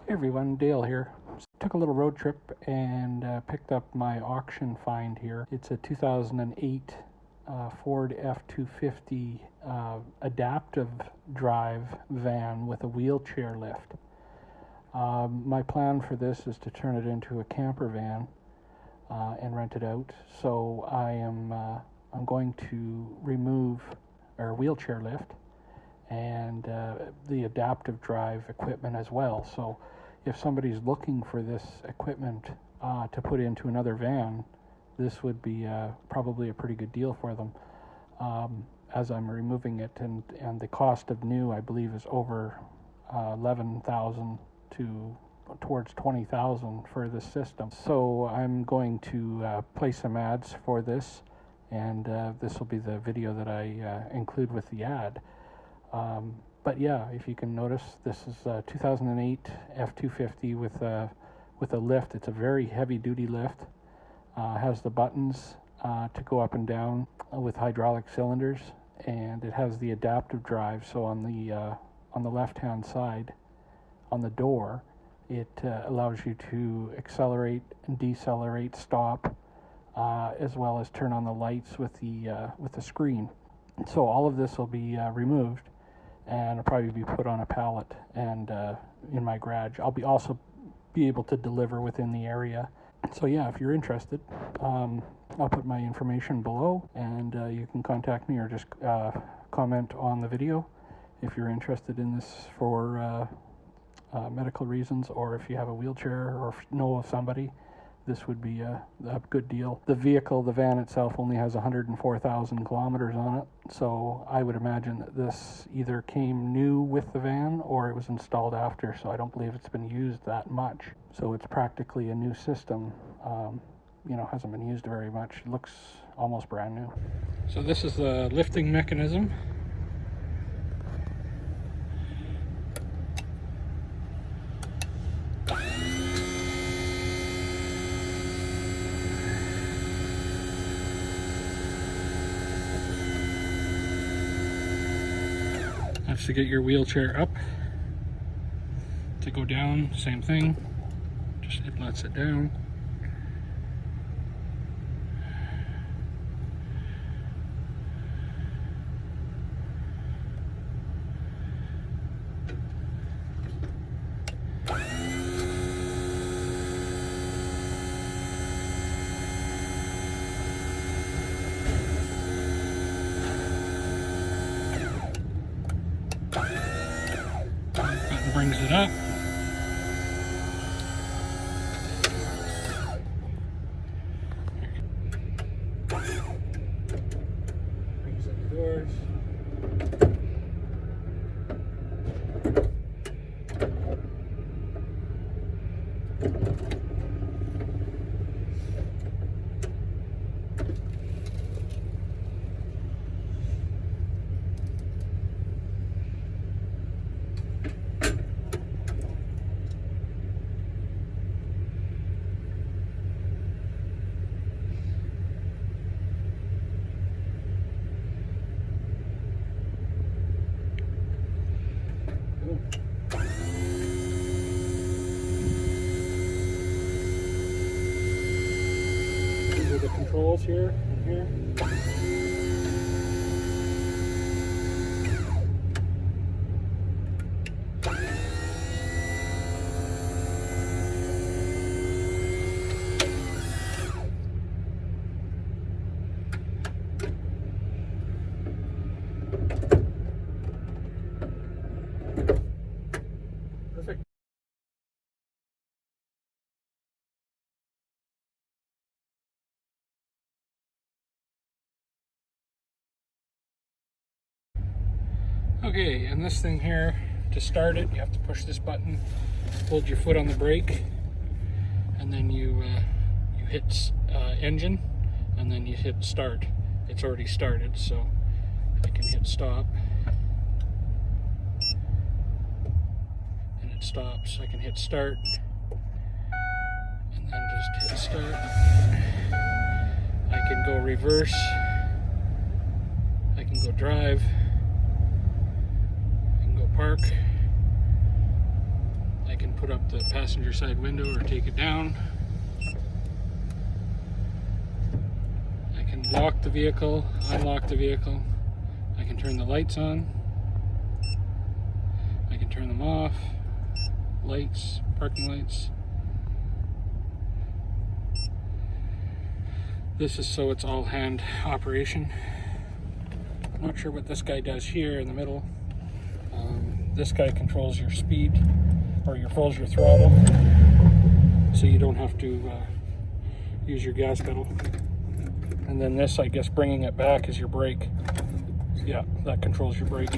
Hey everyone, Dale here. Took a little road trip and picked up my auction find here. It's a 2008 Ford F-250 adaptive drive van with a wheelchair lift. My plan for this is to turn it into a camper van and rent it out. So I'm going to remove our wheelchair lift and the adaptive drive equipment as well. So if somebody's looking for this equipment to put into another van, this would be probably a pretty good deal for them, as I'm removing it, and the cost of new, I believe, is over $11,000 to towards $20,000 for this system. So I'm going to place some ads for this, and this will be the video that I include with the ad. But yeah, if you can notice, this is a 2008 F-250 with a lift. It's a very heavy-duty lift. Has the buttons to go up and down with hydraulic cylinders, and it has the adaptive drive. So on the left-hand side, on the door, it allows you to accelerate and decelerate, stop, as well as turn on the lights with the screen. So all of this will be removed, and it'll probably be put on a pallet and in my garage. I'll also be able to deliver within the area. So yeah, if you're interested, I'll put my information below, and you can contact me or just comment on the video if you're interested in this for medical reasons, or if you have a wheelchair or know of somebody. This would be a good deal. The van itself, only has 104,000 kilometers on it, so I would imagine that this either came new with the van or it was installed after, so I don't believe it's been used that much. So it's practically a new system. Hasn't been used very much. It looks almost brand new. So this is the lifting mechanism. That's to get your wheelchair up. To go down, same thing. Just it lets it down. Brings it up. Brings up the doors. These are the controls here and here. Perfect. Okay, and this thing here, to start it, you have to push this button, hold your foot on the brake, and then you hit engine, and then you hit start. It's already started, so I can hit stop, and it stops. I can hit start, and then just hit start. I can go reverse, I can go drive, I can go park, I I can put up the passenger side window or take it down. I can lock the vehicle, unlock the vehicle. I can turn the lights on. I can turn them off. Lights, parking lights. This is so it's all hand operation. I'm not sure what this guy does here in the middle. This guy controls your speed, or controls your throttle, so you don't have to use your gas pedal. And then this, I guess, bringing it back is your brake. Yeah, that controls your brake.